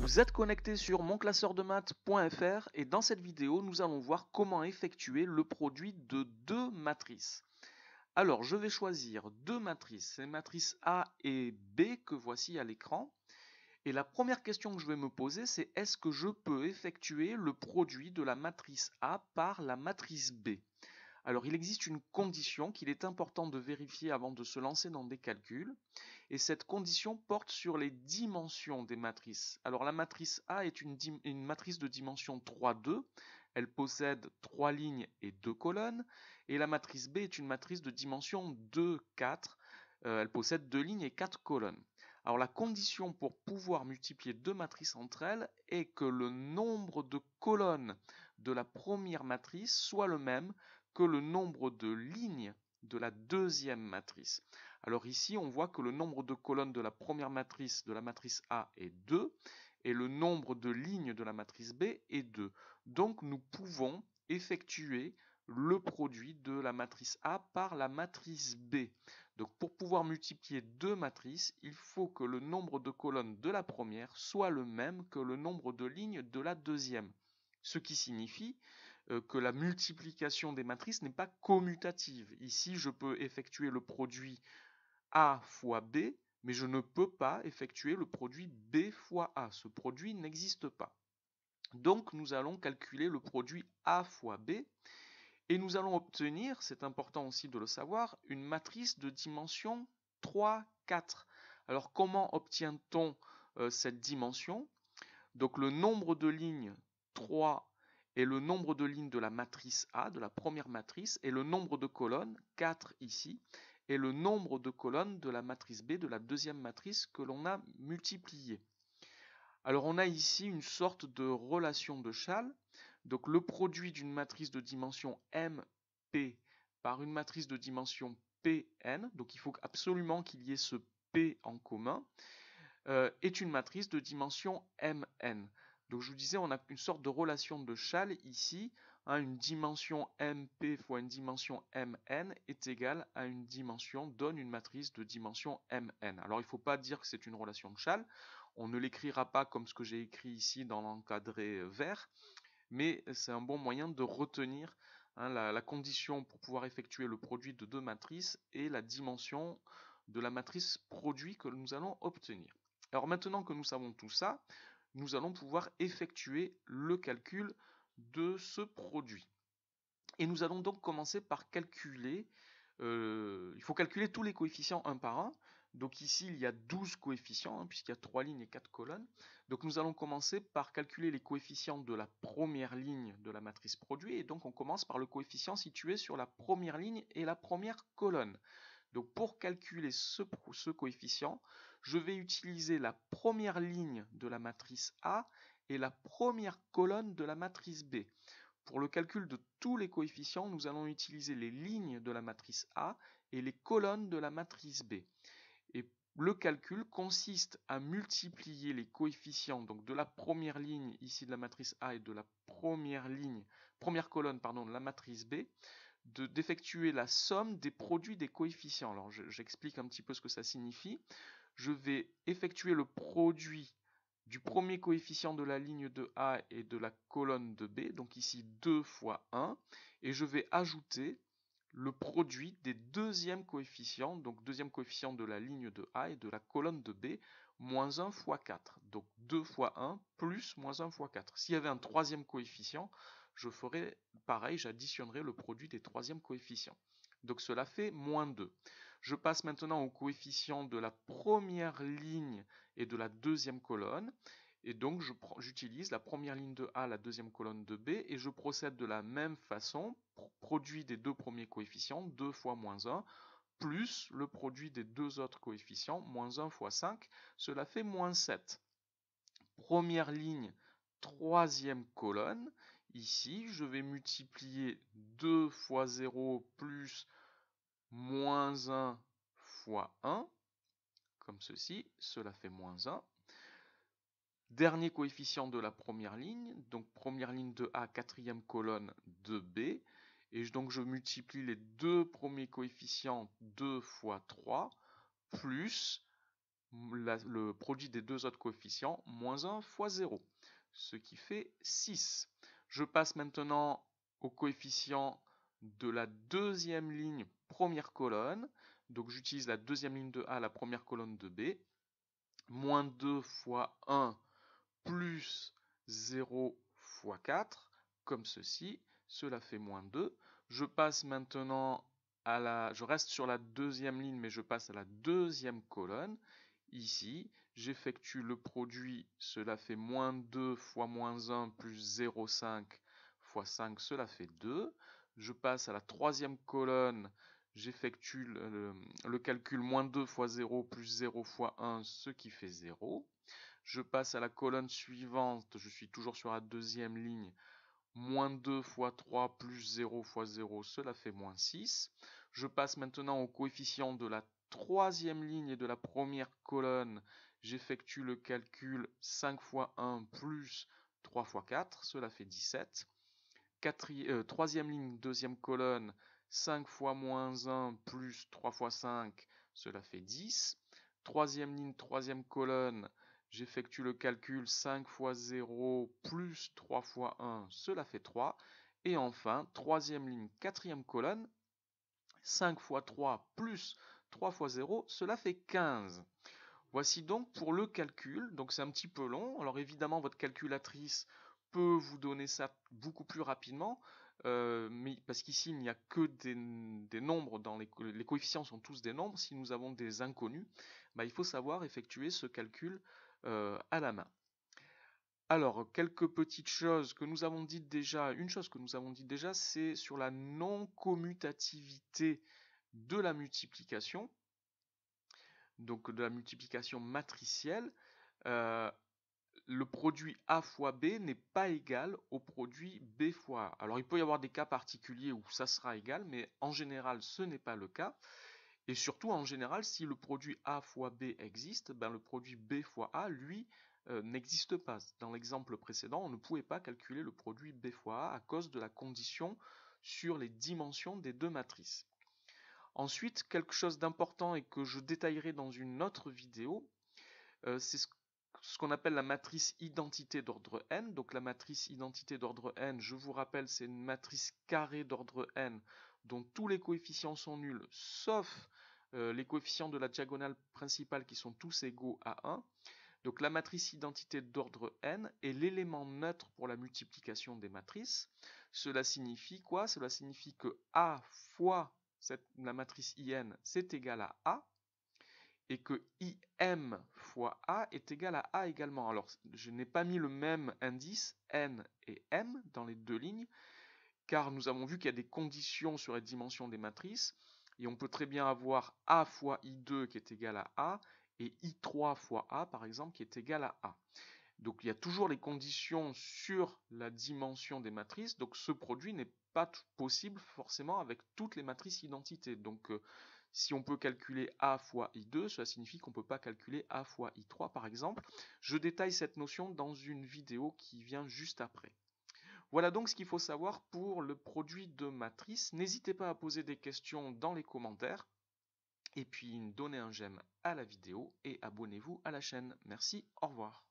Vous êtes connecté sur monclasseurdemaths.fr et dans cette vidéo, nous allons voir comment effectuer le produit de deux matrices. Alors, je vais choisir deux matrices, les matrices A et B que voici à l'écran. Et la première question que je vais me poser, c'est est-ce que je peux effectuer le produit de la matrice A par la matrice B? Alors, il existe une condition qu'il est important de vérifier avant de se lancer dans des calculs, et cette condition porte sur les dimensions des matrices. Alors, la matrice A est une matrice de dimension 3,2, elle possède 3 lignes et 2 colonnes, et la matrice B est une matrice de dimension 2,4, elle possède 2 lignes et 4 colonnes. Alors, la condition pour pouvoir multiplier deux matrices entre elles est que le nombre de colonnes de la première matrice soit le même que le nombre de lignes de la deuxième matrice. Alors ici, on voit que le nombre de colonnes de la première matrice, de la matrice A, est 2, et le nombre de lignes de la matrice B est 2. Donc nous pouvons effectuer le produit de la matrice A par la matrice B. Donc pour pouvoir multiplier deux matrices, il faut que le nombre de colonnes de la première soit le même que le nombre de lignes de la deuxième. Ce qui signifie que la multiplication des matrices n'est pas commutative. Ici, je peux effectuer le produit A fois B, mais je ne peux pas effectuer le produit B fois A. Ce produit n'existe pas. Donc, nous allons calculer le produit A fois B, et nous allons obtenir, c'est important aussi de le savoir, une matrice de dimension 3, 4. Alors, comment obtient-on cette dimension? Donc, le nombre de lignes 3 est le nombre de lignes de la matrice A, de la première matrice, et le nombre de colonnes, 4 ici, est le nombre de colonnes de la matrice B, de la deuxième matrice que l'on a multipliée. Alors on a ici une sorte de relation de Chasles. Donc le produit d'une matrice de dimension MP par une matrice de dimension Pn, donc il faut absolument qu'il y ait ce P en commun, est une matrice de dimension Mn. Donc je vous disais, on a une sorte de relation de Chasles ici. Une dimension MP fois une dimension Mn est égale à une dimension, donne une matrice de dimension Mn. Alors il ne faut pas dire que c'est une relation de Chasles. On ne l'écrira pas comme ce que j'ai écrit ici dans l'encadré vert, mais c'est un bon moyen de retenir la condition pour pouvoir effectuer le produit de deux matrices et la dimension de la matrice produit que nous allons obtenir. Alors maintenant que nous savons tout ça, nous allons pouvoir effectuer le calcul de ce produit. Et nous allons donc commencer par calculer, il faut calculer tous les coefficients un par un. Donc ici, il y a 12 coefficients, puisqu'il y a 3 lignes et 4 colonnes. Donc nous allons commencer par calculer les coefficients de la première ligne de la matrice produit. Et donc on commence par le coefficient situé sur la première ligne et la première colonne. Donc pour calculer ce coefficient, je vais utiliser la première ligne de la matrice A et la première colonne de la matrice B. Pour le calcul de tous les coefficients, nous allons utiliser les lignes de la matrice A et les colonnes de la matrice B. Et le calcul consiste à multiplier les coefficients donc de la première ligne ici de la matrice A et de la première colonne de la matrice B, d'effectuer la somme des produits des coefficients. Alors j'explique un petit peu ce que ça signifie. Je vais effectuer le produit du premier coefficient de la ligne de A et de la colonne de B, donc ici 2 fois 1, et je vais ajouter le produit des deuxièmes coefficients, donc deuxième coefficient de la ligne de A et de la colonne de B, moins 1 fois 4. Donc 2 fois 1 plus moins 1 fois 4. S'il y avait un troisième coefficient, je ferais pareil, j'additionnerais le produit des troisièmes coefficients. Donc cela fait moins 2. Je passe maintenant au coefficient de la première ligne et de la deuxième colonne. Et donc j'utilise la première ligne de A, la deuxième colonne de B, et je procède de la même façon, produit des deux premiers coefficients, 2 fois moins 1, plus le produit des deux autres coefficients, moins 1 fois 5, cela fait moins 7. Première ligne, troisième colonne, ici je vais multiplier 2 fois 0 plus moins 1 fois 1, comme ceci, cela fait moins 1. Dernier coefficient de la première ligne, donc première ligne de A, quatrième colonne de B, et donc je multiplie les deux premiers coefficients 2 fois 3, plus le produit des deux autres coefficients, moins 1 fois 0, ce qui fait 6. Je passe maintenant au coefficient de la deuxième ligne, première colonne. Donc j'utilise la deuxième ligne de A, la première colonne de B. Moins 2 fois 1 plus 0 fois 4, comme ceci. Cela fait moins 2. Je passe maintenant je reste sur la deuxième ligne, mais je passe à la deuxième colonne. Ici, j'effectue le produit, cela fait moins 2 fois moins 1 plus 0,5 fois 5, cela fait 2. Je passe à la troisième colonne, j'effectue le calcul moins 2 fois 0 plus 0 fois 1, ce qui fait 0. Je passe à la colonne suivante, je suis toujours sur la deuxième ligne, moins 2 fois 3 plus 0 fois 0, cela fait moins 6. Je passe maintenant au coefficient de la troisième ligne et de la première colonne. J'effectue le calcul 5 fois 1 plus 3 fois 4, cela fait 17. Troisième ligne, deuxième colonne, 5 fois moins 1 plus 3 fois 5, cela fait 10. Troisième ligne, troisième colonne, j'effectue le calcul 5 fois 0 plus 3 fois 1, cela fait 3. Et enfin, troisième ligne, quatrième colonne, 5 fois 3 plus 3 fois 0, cela fait 15. Voici donc pour le calcul, donc c'est un petit peu long. Alors évidemment, votre calculatrice peut vous donner ça beaucoup plus rapidement, mais parce qu'ici il n'y a que des nombres, les coefficients sont tous des nombres. Si nous avons des inconnus, il faut savoir effectuer ce calcul à la main. Alors, quelques petites choses que nous avons dites déjà. Une chose que nous avons dit déjà, c'est sur la non-commutativité de la multiplication, donc de la multiplication matricielle. Le produit A fois B n'est pas égal au produit B fois A. Alors il peut y avoir des cas particuliers où ça sera égal, mais en général ce n'est pas le cas. Et surtout en général, si le produit A fois B existe, le produit B fois A, lui, n'existe pas. Dans l'exemple précédent, on ne pouvait pas calculer le produit B fois A à cause de la condition sur les dimensions des deux matrices. Ensuite, quelque chose d'important et que je détaillerai dans une autre vidéo, c'est ce qu'on appelle la matrice identité d'ordre n. Donc la matrice identité d'ordre n, je vous rappelle, c'est une matrice carrée d'ordre n dont tous les coefficients sont nuls, sauf les coefficients de la diagonale principale qui sont tous égaux à 1. Donc la matrice identité d'ordre n est l'élément neutre pour la multiplication des matrices. Cela signifie quoi? Cela signifie que A fois la matrice IN, c'est égal à A, et que IM fois A est égal à A également. Alors, je n'ai pas mis le même indice, N et M, dans les deux lignes, car nous avons vu qu'il y a des conditions sur les dimensions des matrices, et on peut très bien avoir A fois I2 qui est égal à A, et I3 fois A, par exemple, qui est égal à A. Donc il y a toujours les conditions sur la dimension des matrices, donc ce produit n'est pas possible forcément avec toutes les matrices identités. Donc si on peut calculer A fois I2, cela signifie qu'on ne peut pas calculer A fois I3 par exemple. Je détaille cette notion dans une vidéo qui vient juste après. Voilà donc ce qu'il faut savoir pour le produit de matrice. N'hésitez pas à poser des questions dans les commentaires. Et puis donnez un j'aime à la vidéo et abonnez-vous à la chaîne. Merci, au revoir.